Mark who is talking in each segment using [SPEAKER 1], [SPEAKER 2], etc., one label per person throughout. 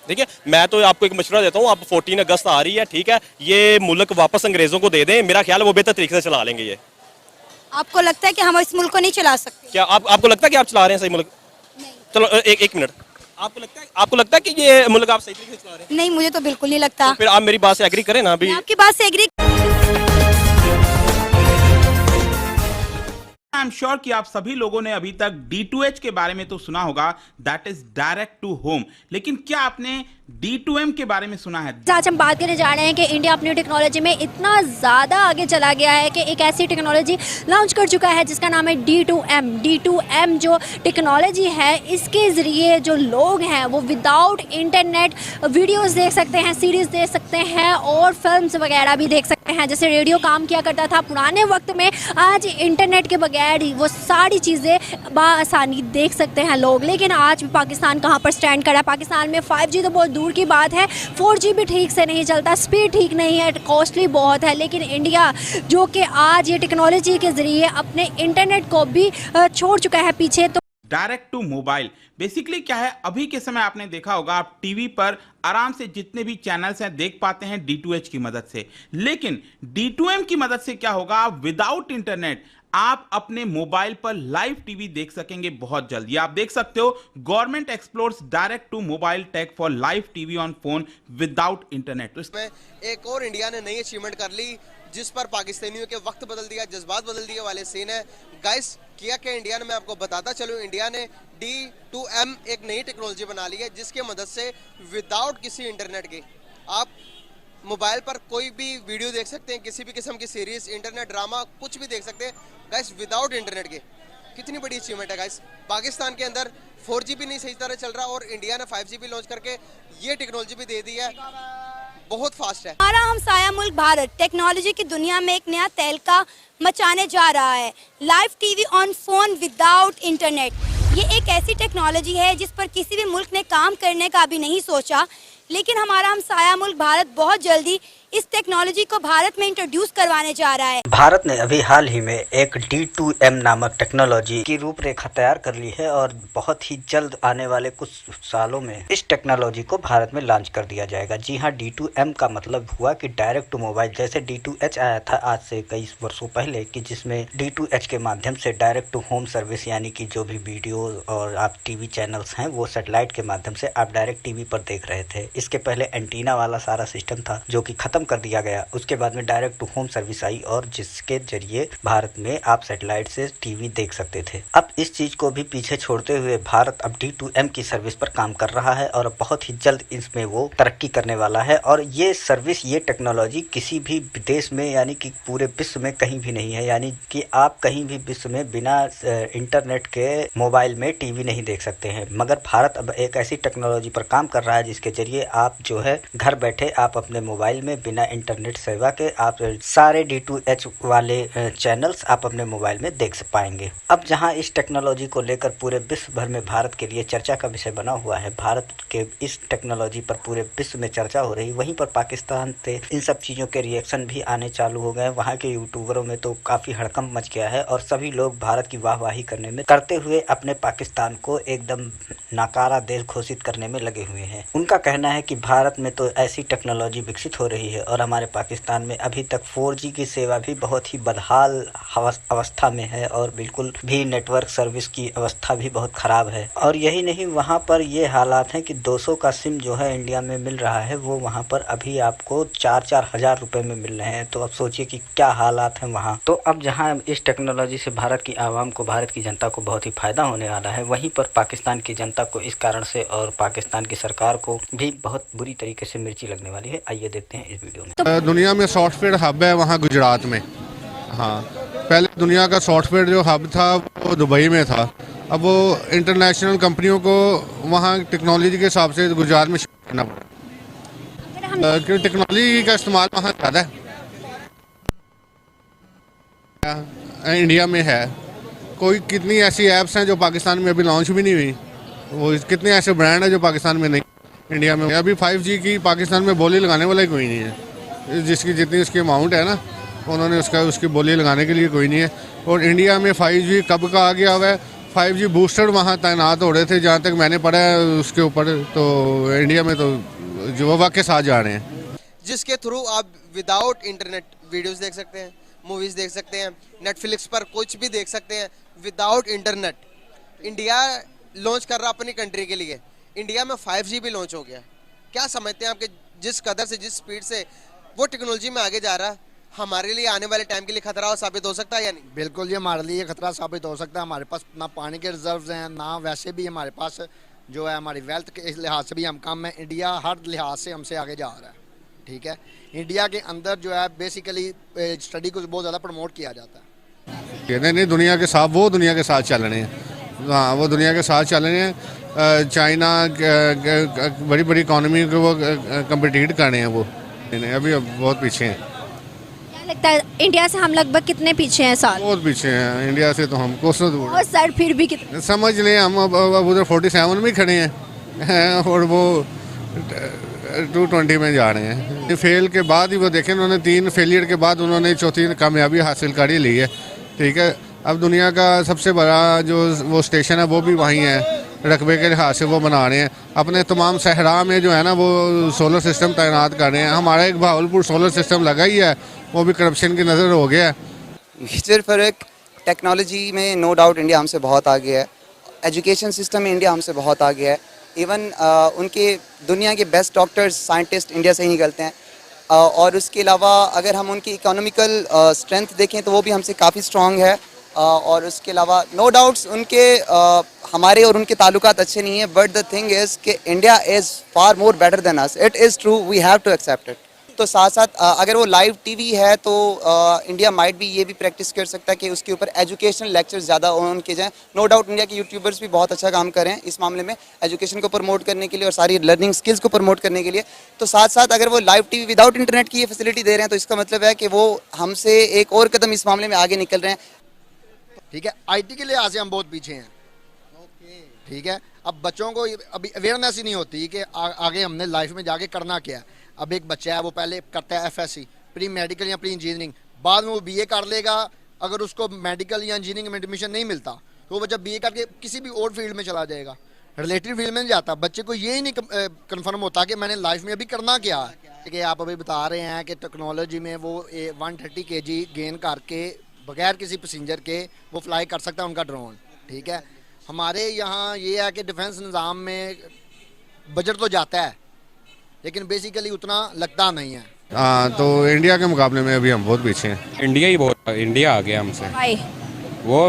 [SPEAKER 1] देखिए, मैं तो आपको एक मशवरा देता हूँ, अब 14 अगस्त आ रही है, ठीक है, ये मुल्क वापस अंग्रेजों को दे दें, मेरा ख्याल है वो बेहतर तरीके से चला लेंगे ये।
[SPEAKER 2] आपको लगता है कि हम इस मुल्क को नहीं चला सकते?
[SPEAKER 1] क्या आपको लगता है कि आप चला रहे हैं सही मुल्क?
[SPEAKER 2] नहीं।
[SPEAKER 1] चलो एक मिनट, आपको लगता है कि ये मुल्क आप सही तरीके से चला रहे हैं?
[SPEAKER 2] नहीं, मुझे तो बिल्कुल नहीं लगता।
[SPEAKER 1] तो फिर आप मेरी बात से एग्री करें ना अभी।
[SPEAKER 2] मैं आपकी बात से एग्री।
[SPEAKER 3] आई एम श्योर कि आप सभी लोगों ने अभी तक D2H के बारे में तो सुना होगा, that is direct to home, लेकिन क्या आपने D2M के बारे में सुना है?
[SPEAKER 4] आज हम बात करने जा रहे हैं कि इंडिया अपनी टेक्नोलॉजी में इतना ज़्यादा आगे चला गया है कि एक ऐसी टेक्नोलॉजी लॉन्च कर चुका है जिसका नाम है D2M। D2M जो टेक्नोलॉजी है, इसके ज़रिए जो लोग हैं वो विदाउट इंटरनेट वीडियोस देख सकते हैं, सीरीज़ देख सकते हैं और फिल्म्स वगैरह भी देख सकते हैं। जैसे रेडियो काम किया करता था पुराने वक्त में, आज इंटरनेट के बगैर ही वो सारी चीज़ें बआसानी देख सकते हैं लोग। लेकिन आज भी पाकिस्तान कहाँ पर स्टैंड कर रहा है? पाकिस्तान में 5G तो बहुत दूर की बात है, 4G भी ठीक से नहीं चलता, स्पीड ठीक नहीं है, कॉस्टली बहुत है। लेकिन इंडिया जो कि आज ये टेक्नोलॉजी के ज़रिए अपने इंटरनेट को भी छोड़ चुका है पीछे। तो
[SPEAKER 3] डायरेक्ट टू मोबाइल बेसिकली क्या है? अभी के समय आपने देखा होगा, आप टीवी पर आराम से जितने भी चैनल्स हैं देख पाते हैं D2H की मदद से। लेकिन D2M की मदद से क्या होगा? आप विदाउट इंटरनेट आप अपने मोबाइल पर लाइव टीवी देख सकेंगे बहुत जल्द। ये आप देख सकते हो, government explores direct to mobile tech for live TV on phone without internet. तो
[SPEAKER 5] इसमें एक और इंडिया ने नई अचीवमेंट कर ली, जिस पर पाकिस्तानियों के वक्त बदल दिया, जज्बात बदल दिए वाले सीन है। गाइस, किया क्या इंडिया ने, मैं आपको बताता चलूं, इंडिया ने D2M एक नई टेक्नोलॉजी बना ली है, जिसके मदद से विदाउट किसी इंटरनेट के आप मोबाइल पर कोई भी वीडियो देख सकते हैं, किसी भी किस्म की सीरीज, इंटरनेट ड्रामा, कुछ भी देख सकते हैं गाइस विदाउट इंटरनेट के। कितनी बड़ी अचीवमेंट है गाइस। पाकिस्तान के अंदर 4G भी नहीं सही तरह चल रहा और इंडिया ने 5G भी लॉन्च करके ये टेक्नोलॉजी भी दे दी है, बहुत फास्ट है।
[SPEAKER 2] हमारा हमसाया मुल्क भारत टेक्नोलॉजी की दुनिया में एक नया तहलका मचाने जा रहा है। Live TV on phone without internet, ये एक ऐसी टेक्नोलॉजी है जिस पर किसी भी मुल्क ने काम करने का अभी नहीं सोचा, लेकिन हमारा हमसाया मुल्क भारत बहुत जल्दी इस टेक्नोलॉजी को भारत में इंट्रोड्यूस करवाने जा रहा है।
[SPEAKER 6] भारत ने अभी हाल ही में एक D2M नामक टेक्नोलॉजी की रूपरेखा तैयार कर ली है और बहुत ही जल्द आने वाले कुछ सालों में इस टेक्नोलॉजी को भारत में लॉन्च कर दिया जाएगा। जी हाँ, D2M का मतलब हुआ कि डायरेक्ट टू मोबाइल। जैसे D2H आया था आज से कई वर्षों पहले, कि जिसमें D2H के माध्यम से डायरेक्ट टू होम सर्विस, यानी कि जो भी वीडियो और आप टीवी चैनल्स हैं वो सैटेलाइट के माध्यम से आप डायरेक्ट टीवी पर देख रहे थे। इसके पहले एंटीना वाला सारा सिस्टम था जो कि खत्म कर दिया गया। उसके बाद में डायरेक्ट टू होम सर्विस आई और जिसके जरिए भारत में आप सैटेलाइट से टीवी देख सकते थे। अब इस चीज को भी पीछे छोड़ते हुए भारत अब D2M की सर्विस पर काम कर रहा है और बहुत ही जल्द इसमें वो तरक्की करने वाला है। और ये सर्विस, ये टेक्नोलॉजी किसी भी देश में, यानी कि पूरे विश्व में कहीं भी नहीं है। यानी कि आप कहीं भी विश्व में बिना इंटरनेट के मोबाइल में टीवी नहीं देख सकते हैं। मगर भारत अब एक ऐसी टेक्नोलॉजी पर काम कर रहा है जिसके जरिए आप जो है घर बैठे आप अपने मोबाइल में बिना इंटरनेट सेवा के आप सारे D2H वाले चैनल्स आप अपने मोबाइल में देख पाएंगे। अब जहां इस टेक्नोलॉजी को लेकर पूरे विश्व भर में भारत के लिए चर्चा का विषय बना हुआ है, भारत के इस टेक्नोलॉजी पर पूरे विश्व में चर्चा हो रही, वहीं पर पाकिस्तान से इन सब चीज़ों के रिएक्शन भी आने चालू हो गए। वहाँ के यूट्यूबरों में तो काफ़ी हड़कंप मच गया है और सभी लोग भारत की वाहवाही करते हुए अपने पाकिस्तान को एकदम नाकारा देश घोषित करने में लगे हुए हैं। उनका कहना है कि भारत में तो ऐसी टेक्नोलॉजी विकसित हो रही है और हमारे पाकिस्तान में अभी तक 4G की सेवा भी बहुत ही बदहाल अवस्था में है और बिल्कुल भी नेटवर्क सर्विस की अवस्था भी बहुत ख़राब है। और यही नहीं, वहाँ पर ये हालात हैं कि 200 का सिम जो है इंडिया में मिल रहा है वो वहाँ पर अभी आपको 4-4 हज़ार रुपये में मिल रहे हैं। तो अब सोचिए कि क्या हालात हैं वहाँ। तो अब जहाँ इस टेक्नोलॉजी से भारत की आवाम को, भारत की जनता को बहुत ही फ़ायदा होने वाला है, वहीं पर पाकिस्तान की जनता को इस कारण से और पाकिस्तान की सरकार को भी बहुत बुरी तरीके से मिर्ची लगने वाली है। आइए देखते हैं इस वीडियो में।
[SPEAKER 7] दुनिया में सॉफ्टवेयर हब है वहाँ गुजरात में। हाँ, पहले दुनिया का सॉफ्टवेयर जो हब था वो दुबई में था। अब वो इंटरनेशनल कंपनियों को वहाँ टेक्नोलॉजी के हिसाब से गुजरात में शिफ्ट करना पड़ा, क्योंकि टेक्नोलॉजी का इस्तेमाल वहाँ ज़्यादा है। इंडिया में है कोई कितनी ऐसी ऐप्स हैं जो पाकिस्तान में अभी लॉन्च भी नहीं हुई, वो कितने ऐसे ब्रांड हैं जो पाकिस्तान में नहीं, इंडिया में अभी 5G की पाकिस्तान में बोली लगाने वाला ही कोई नहीं है। जिसकी जितनी उसकी अमाउंट है ना, उन्होंने उसकी बोली लगाने के लिए कोई नहीं है। और इंडिया में 5G कब का आ गया हुआ है? 5G बूस्टर वहाँ तैनात हो रहे थे, जहाँ तक मैंने पढ़ा है उसके ऊपर। तो इंडिया में तो जो वफा के साथ जा रहे हैं,
[SPEAKER 5] जिसके थ्रू आप विदाउट इंटरनेट वीडियोस देख सकते हैं, मूवीज देख सकते हैं, नेटफ्लिक्स पर कुछ भी देख सकते हैं विदाउट इंटरनेट। इंडिया लॉन्च कर रहा अपनी कंट्री के लिए, इंडिया में 5G भी लॉन्च हो गया। क्या समझते हैं आपके जिस कदर से, जिस स्पीड से वो टेक्नोलॉजी में आगे जा रहा है, हमारे लिए आने वाले टाइम के लिए खतरा साबित हो सकता है या नहीं?
[SPEAKER 8] बिल्कुल, ये हमारे लिए खतरा साबित हो सकता है। हमारे पास ना पानी के रिजर्व्स हैं, ना वैसे भी हमारे पास जो है हमारी वेल्थ के लिहाज से भी हम कम है। इंडिया हर लिहाज से हमसे आगे जा रहा है, ठीक है। इंडिया के अंदर जो है बेसिकली स्टडी को बहुत ज़्यादा प्रमोट किया जाता है।
[SPEAKER 7] नहीं, दुनिया के साथ, वो दुनिया के साथ चल रहे हैं। हाँ, वो दुनिया के साथ चल रहे हैं। चाइना बड़ी बड़ी इकॉनमी को वो कम्पिटिट कर रहे हैं, वो अभी बहुत पीछे हैं।
[SPEAKER 4] क्या लगता है इंडिया से हम लगभग कितने पीछे हैं साल?
[SPEAKER 7] बहुत पीछे हैं इंडिया से, तो हम कोसों दूर
[SPEAKER 4] और सर फिर भी कितने?
[SPEAKER 7] समझ लें हम अब उधर 47 में खड़े हैं और वो 220 में जा रहे हैं। फेल के बाद ही वो देखें, उन्होंने 3 फेलियर के बाद उन्होंने चौथी कामयाबी हासिल कर ही ली है, ठीक है। अब दुनिया का सबसे बड़ा जो वो स्टेशन है वो भी वहीं है, रकबे के लिहाज से वो बना रहे हैं। अपने तमाम सहरा में जो है ना वो सोलर सिस्टम तैनात कर रहे हैं। हमारा एक भावलपुर सोलर सिस्टम लगा ही है, वो भी करप्शन की नज़र हो गया है।
[SPEAKER 9] सिर्फ एक टेक्नोलॉजी में नो डाउट इंडिया हमसे बहुत आगे है। एजुकेशन सिस्टम में इंडिया हमसे बहुत आगे है। इवन उनके दुनिया के बेस्ट डॉक्टर्स, साइंटिस्ट इंडिया से ही निकलते हैं। और उसके अलावा अगर हम उनकी इकोनॉमिकल स्ट्रेंथ देखें तो वो भी हमसे काफ़ी स्ट्रॉन्ग है। और उसके अलावा नो डाउट्स उनके हमारे और उनके ताल्लुकात अच्छे नहीं है, बट द थिंग इज़ कि India is far more better than us. It is true, we have to accept it. तो साथ साथ अगर वो लाइव टीवी है तो इंडिया माइट भी ये भी प्रैक्टिस कर सकता है कि उसके ऊपर एजुकेशनल लेक्चर्स ज़्यादा ऑन किए जाएँ। नो डाउट इंडिया के यूट्यूबर्स भी बहुत अच्छा काम कर रहे हैं इस मामले में, एजुकेशन को प्रमोट करने के लिए और सारी लर्निंग स्किल्स को प्रमोट करने के लिए। तो साथ साथ अगर वो लाइव टीवी विदाउट इंटरनेट की ये फैसिलिटी दे रहे हैं तो इसका मतलब है कि वो हमसे एक और कदम इस मामले में आगे निकल रहे हैं,
[SPEAKER 8] ठीक है। IT के लिहाज से हम बहुत पीछे हैं, ठीक है। अब बच्चों को अभी अवेयरनेस ही नहीं होती कि आगे हमने लाइफ में जाके करना क्या है। अब एक बच्चा है वो पहले करता है FSC, प्री मेडिकल या प्री इंजीनियरिंग, बाद में वो BA कर लेगा। अगर उसको मेडिकल या इंजीनियरिंग में एडमिशन नहीं मिलता तो वो जब BA करके किसी भी और फील्ड में चला जाएगा, रिलेटेड फील्ड में नहीं जाता। बच्चे को ये ही नहीं कन्फर्म होता कि मैंने लाइफ में अभी करना क्या है। कि आप अभी बता रहे हैं कि टेक्नोलॉजी में वो 130 kg गेन करके बगैर किसी पैसेंजर के वो फ्लाई कर सकता है उनका ड्रोन, ठीक है। हमारे यहाँ ये है कि डिफेंस निज़ाम में बजट तो जाता है लेकिन बेसिकली उतना लगता नहीं है।
[SPEAKER 7] हाँ, तो इंडिया के मुकाबले में अभी हम बहुत पीछे हैं।
[SPEAKER 10] इंडिया आ गया हमसे।
[SPEAKER 4] भाई
[SPEAKER 10] वो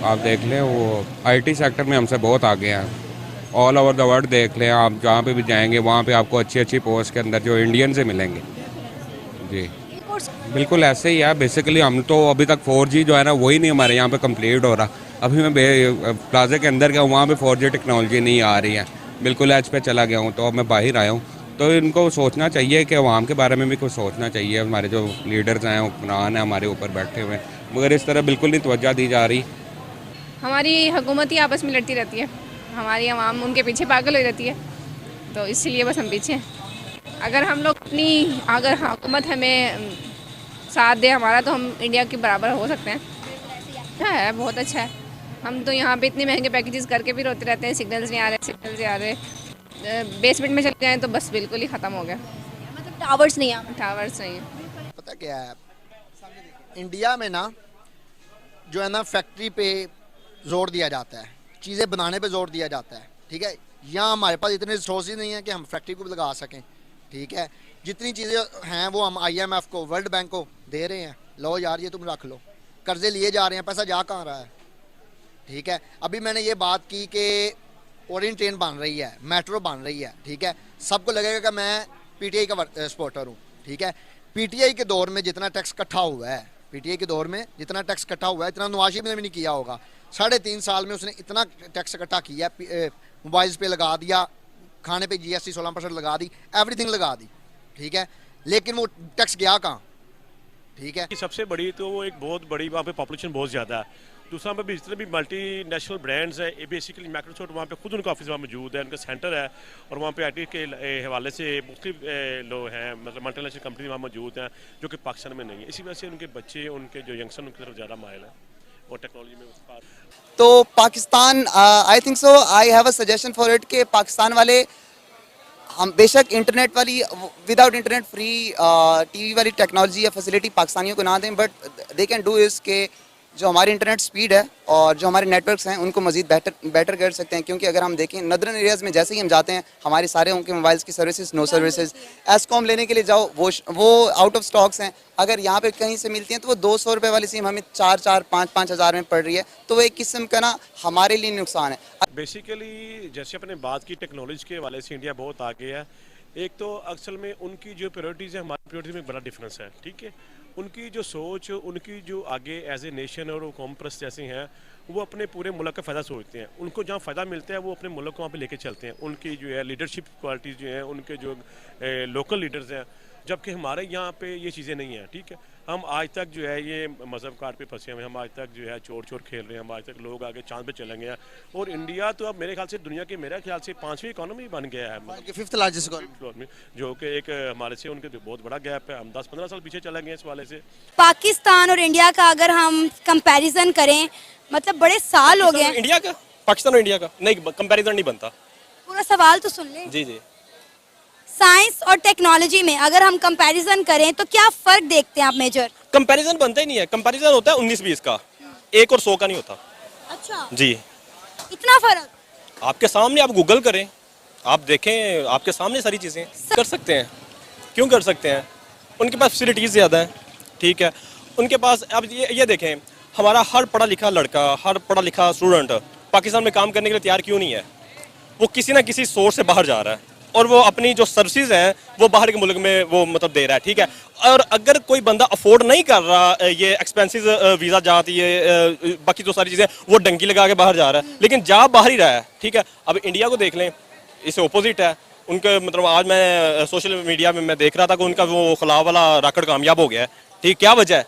[SPEAKER 10] आप देख लें, वो IT सेक्टर में हमसे बहुत आगे हैं। ऑल ओवर द वर्ल्ड देख लें, आप जहाँ पे भी जाएंगे वहाँ पे आपको अच्छी अच्छी पोस्ट के अंदर जो इंडियन से मिलेंगे। जी बिल्कुल ऐसे ही है। बेसिकली हम तो अभी तक 4G जो है ना वही नहीं हमारे यहाँ पे कंप्लीट हो रहा। अभी मैं प्लाजा के अंदर गया, वहाँ पे 4G टेक्नोलॉजी नहीं आ रही है, बिल्कुल एज पे चला गया हूँ। तो अब मैं बाहर आया हूँ, तो इनको सोचना चाहिए कि अवाम के बारे में भी कुछ सोचना चाहिए। हमारे जो लीडर्स हैं, हुक्मरान हैं हमारे ऊपर बैठे हुए, मगर इस तरह बिल्कुल नहीं तवज्जो दी जा रही।
[SPEAKER 11] हमारी हुकूमत ही आपस में लड़ती रहती है, हमारी आवाम उनके पीछे पागल हो जाती है, तो इसलिए बस हम पीछे हैं। अगर हम लोग अगर हुकूमत हमें साथ दे हमारा, तो हम इंडिया के बराबर हो सकते हैं। अच्छा है, बहुत अच्छा है। हम तो यहाँ पे इतने महंगे पैकेजेस करके भी रोते रहते हैं, सिग्नल्स नहीं आ रहे, बेसमेंट में चले जाएँ तो बस बिल्कुल ही ख़त्म हो गया।
[SPEAKER 4] मतलब टावर्स नहीं है?
[SPEAKER 11] टावर्स नहीं है।
[SPEAKER 8] पता क्या है, इंडिया में ना जो है ना फैक्ट्री पे जोर दिया जाता है, चीज़ें बनाने पे जोर दिया जाता है, ठीक है। यहाँ हमारे पास इतने रिसोर्सेज नहीं है कि हम फैक्ट्री को भी लगा सकें, ठीक है। जितनी चीज़ें हैं वो हम IMF को, वर्ल्ड बैंक को दे रहे हैं, लो यार ये तुम रख लो। कर्जे लिए जा रहे हैं, पैसा जा कहाँ रहा है, ठीक है। अभी मैंने ये बात की कि ओरिएंट ट्रेन बन रही है, मेट्रो बन रही है, ठीक है। सबको लगेगा कि मैं PTI का सपोर्टर हूँ, ठीक है। PTI के दौर में जितना टैक्स इकट्ठा हुआ है, PTI के दौर में जितना टैक्स इकट्ठा हुआ है, इतना नवाज शरीफ ने भी नहीं किया होगा। 3.5 साल में उसने इतना टैक्स इकट्ठा किया, मोबाइल्स पे लगा दिया, खाने पे GST 16% लगा दी, एवरीथिंग लगा दी, ठीक है। लेकिन वो टैक्स गया कहाँ, ठीक है।
[SPEAKER 1] सबसे बड़ी तो वो एक बहुत बड़ी वहाँ पे पॉपुलेशन बहुत ज़्यादा है। दूसरा पे भी जितने भी मल्टी नेशनल ब्रांड्स हैं, ये बेसिकली माइक्रोसॉफ्ट वहाँ पे खुद उनका ऑफिस वहाँ मौजूद है, उनका सेंटर है, और वहाँ पे IT के हवाले से मुख्तलिफ लोग हैं, मतलब मल्टी नेशनल कंपनी वहाँ मौजूद हैं जो कि पाकिस्तान में नहीं है। इसी वजह से उनके बच्चे, उनके जो यंगस्टर उनकी तरफ ज़्यादा मायल है। और टेक्नोलॉजी में कार।
[SPEAKER 9] तो Pakistan, I think so, I have a suggestion for it कि पाकिस्तान वाले हम बेशक इंटरनेट वाली विदाउट इंटरनेट फ्री टीवी वाली टेक्नोलॉजी या फैसिलिटी पाकिस्तानियों को ना दें, बट दे कैन डू इस के जो हमारी इंटरनेट स्पीड है और जो हमारे नेटवर्क्स हैं उनको मज़ीद बेटर कर सकते हैं। क्योंकि अगर हम देखें नदरन एरियाज़ में जैसे ही हम जाते हैं, हमारे सारे उनके मोबाइल्स की सर्विसेज नो सर्विसेज, एसकॉम लेने के लिए जाओ वो आउट ऑफ स्टॉक्स हैं। अगर यहाँ पे कहीं से मिलती हैं तो वो 200 रुपये वाली सिम हमें 4-5 हज़ार में पड़ रही है, तो वो एक किस्म का ना हमारे लिए नुकसान है।
[SPEAKER 1] बेसिकली जैसे अपने बात की टेक्नोलॉजी के हवाले से इंडिया बहुत आगे है। एक तो असल में उनकी जो प्रायोरिटीज़ है हमारी प्रायोरिटीज़ में बड़ा डिफरेंस है, ठीक है। उनकी जो सोच, उनकी जो आगे एज ए नेशन और वो कौम परस्त जैसे हैं, वो अपने पूरे मुल्क का फ़ायदा सोचते हैं। उनको जहाँ फ़ायदा मिलता है वो अपने मुल्क को वहाँ पे लेके चलते हैं। उनकी जो है लीडरशिप क्वालिटीज़ जो हैं, उनके जो लोकल लीडर्स हैं, जबकि हमारे यहाँ पे ये चीज़ें नहीं हैं, ठीक है। हम आज तक जो है ये मज़हब कार्ड पे फंसे हुए हैं, हम आज तक जो है चोर खेल रहे हैं, हम आज तक लोग आगे चांद पे चले गए हैं। और इंडिया तो अब मेरे ख्याल से दुनिया की, मेरे ख्याल से 5वीं इकॉनमी बन गया है,
[SPEAKER 5] 5th लार्जेस्ट इकॉनमी,
[SPEAKER 1] जो कि एक हमारे से उनके बहुत बड़ा गैप है। हम 10-15 साल पीछे चले गए इस वाले से।
[SPEAKER 2] पाकिस्तान और इंडिया का अगर हम कंपैरिजन करें, मतलब बड़े साल हो गए।
[SPEAKER 12] इंडिया का, पाकिस्तान और इंडिया का नहीं कंपैरिजन नहीं बनता।
[SPEAKER 2] पूरा सवाल तो सुन ले।
[SPEAKER 12] जी जी।
[SPEAKER 2] साइंस और टेक्नोलॉजी में अगर हम कंपैरिजन करें तो क्या फर्क देखते हैं आप मेजर?
[SPEAKER 12] कंपैरिजन बनता ही नहीं है। कंपैरिजन होता है 19-20 का, 1 और 100 का नहीं होता।
[SPEAKER 2] अच्छा
[SPEAKER 12] जी,
[SPEAKER 2] इतना फर्क?
[SPEAKER 12] आपके सामने आप गूगल करें, आप देखें, आपके सामने सारी चीज़ें कर सकते हैं। क्यों कर सकते हैं? उनके पास फैसिलिटीज़ ज़्यादा हैं, ठीक है। उनके पास अब ये देखें, हमारा हर पढ़ा लिखा लड़का, हर पढ़ा लिखा स्टूडेंट पाकिस्तान में काम करने के लिए तैयार क्यों नहीं है? वो किसी ना किसी सोर्स से बाहर जा रहा है और वो अपनी जो सर्विसेज हैं वो बाहर के मुल्क में वो मतलब दे रहा है, ठीक है। और अगर कोई बंदा अफोर्ड नहीं कर रहा ये एक्सपेंसिव वीज़ा जाती है, बाकी जो सारी चीज़ें, वो डंकी लगा के बाहर जा रहा है, लेकिन जा बाहर ही रहा है, ठीक है। अब इंडिया को देख लें, इससे ऑपोजिट है। उनके मतलब आज मैं सोशल मीडिया में मैं देख रहा था कि उनका वो खला वाला रॉकेट कामयाब हो गया है, ठीक। क्या वजह है?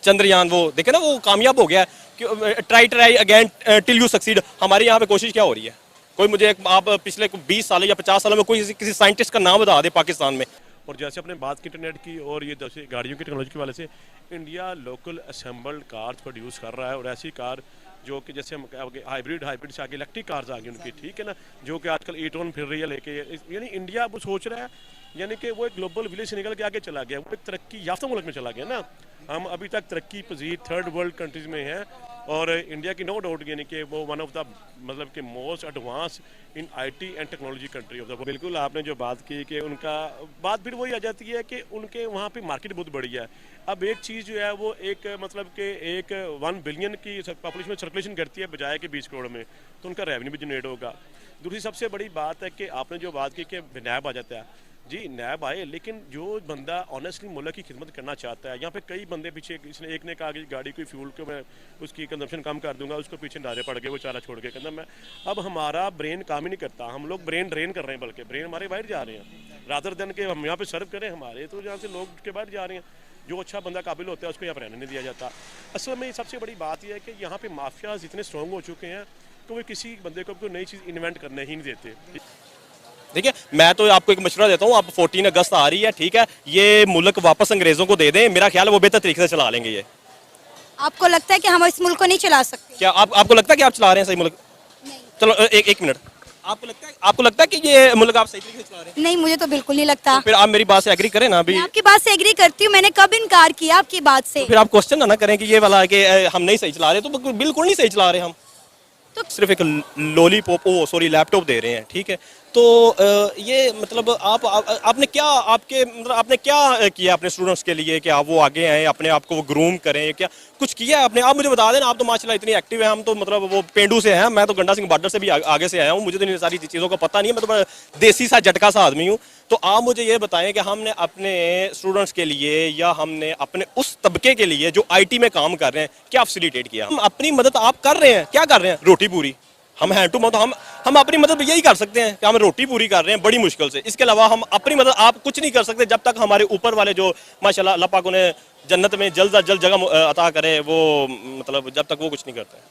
[SPEAKER 12] चंद्रयान वो देखे ना, वो कामयाब हो गया है। Try again till you succeed. हमारे यहाँ पे कोशिश क्या हो रही है? कोई मुझे आप पिछले 20 साल या 50 सालों में कोई किसी साइंटिस्ट का नाम बता दे पाकिस्तान में।
[SPEAKER 1] और जैसे अपने बात की इंटरनेट की और ये जैसे गाड़ियों की टेक्नोलॉजी के वाले से, India local assembled cars produce कर रहा है। और ऐसी कार जो कि जैसे हम हाइब्रिड से आगे इलेक्ट्रिक कार्स आ गई उनकी, ठीक है ना, जो कि आजकल ई-ट्रॉन फिर रही है लेके। यानी इंडिया अब सोच रहा है, यानी कि वो एक ग्लोबल विलेज से निकल के आगे चला गया, वो एक तरक्की याफ्ता मुल्क में चला गया ना। हम अभी तक तरक्की पजीर 3rd वर्ल्ड कंट्रीज़ में हैं और इंडिया की नो डाउट यानी कि वो वन ऑफ द मतलब कि most advance in IT and technology country of the. बिल्कुल आपने जो बात की कि उनका बात फिर वही आ जाती है कि उनके वहाँ पे मार्केट बहुत बड़ी है। अब एक चीज़ जो है वो एक मतलब कि एक 1 बिलियन की पॉपुलेशन में सर्कुलेशन करती है बजाय के 20 करोड़ में, तो उनका रेवेन्यू भी जनरेट होगा। दूसरी सबसे बड़ी बात है कि आपने जो बात की कि नैब आ जाता है, जी नैब आए, लेकिन जो बंदा ऑनेस्टली मुल्क की खिदमत करना चाहता है, यहाँ पे कई बंदे पीछे, इसने एक ने कहा कि गाड़ी कोई फ्यूल को मैं उसकी कंजम्पशन कम कर दूंगा, उसको पीछे नारे पड़ गए, वो चारा छोड़ के कहना मैं। अब हमारा ब्रेन काम ही नहीं करता, हम लोग ब्रेन ड्रेन कर रहे हैं, बल्कि ब्रेन हमारे बाहर जा रहे हैं। रादर देन के हम यहाँ पे सर्व करें हमारे, तो यहाँ से लोग के बाहर जा रहे हैं। जो अच्छा बंदा काबिल होता है उसको यहाँ पर रहने नहीं दिया जाता। असल में सबसे बड़ी बात यह है कि यहाँ पे माफियाज इतने स्ट्रॉन्ग हो चुके हैं कि वो किसी बंदे को कोई नई चीज़ इन्वेंट करने ही नहीं देते।
[SPEAKER 12] देखिए, मैं तो आपको एक मशवरा देता हूँ, आप 14 अगस्त आ रही है, ठीक है, ये मुल्क वापस अंग्रेजों को दे दें, मेरा ख्याल है वो बेहतर तरीके से चला लेंगे। ये
[SPEAKER 2] आपको लगता है कि हम इस मुल्क को नहीं चला सकते?
[SPEAKER 12] क्या आपको लगता है कि आप चला रहे हैं सही मुल्क?
[SPEAKER 2] नहीं।
[SPEAKER 12] चलो एक मिनट, आपको लगता है कि ये मुल्क आप सही तरीके से चला रहे हैं?
[SPEAKER 2] नहीं, मुझे तो बिल्कुल नहीं लगता।
[SPEAKER 12] तो फिर आप मेरी बात से एग्री करें ना। अभी
[SPEAKER 2] आपकी बात से एग्री करती हूँ, मैंने कब इनकार किया आपकी बात से?
[SPEAKER 12] तो फिर आप क्वेश्चन ना करें कि ये वाला कि हम नहीं सही चला रहे, तो बिल्कुल नहीं सही चला रहे हम। तो सिर्फ एक लॉलीपॉप लैपटॉप दे रहे हैं, ठीक है। तो ये मतलब आपने क्या आपने क्या किया अपने स्टूडेंट्स के लिए कि आप वो आगे आए, अपने आप को वो ग्रूम करें, क्या कुछ किया है आपने? आप मुझे बता देना। आप तो माशाल्लाह इतनी एक्टिव है, हम तो मतलब वो पेंडू से हैं, मैं तो गंडा सिंह बॉर्डर से भी आगे से आया हूँ, मुझे तो इन सारी चीज़ों का पता नहीं है, मैं तो बड़ा देसी सा झटका सा आदमी हूँ। तो आप मुझे ये बताएं कि हमने अपने स्टूडेंट्स के लिए या हमने अपने उस तबके के लिए जो IT में काम कर रहे हैं क्या फैसिलिटेट किया? हम अपनी मदद आप कर रहे हैं, क्या कर रहे हैं? रोटी पूरी। हम हैंड टू माउथ हम अपनी मदद यही कर सकते हैं कि हम रोटी पूरी कर रहे हैं बड़ी मुश्किल से। इसके अलावा हम अपनी मदद आप कुछ नहीं कर सकते जब तक हमारे ऊपर वाले जो माशाल्लाह अल्लाह पाक उन्हें जन्नत में जल्द अज जल्द जगह अता करे, वो मतलब जब तक वो कुछ नहीं करते हैं।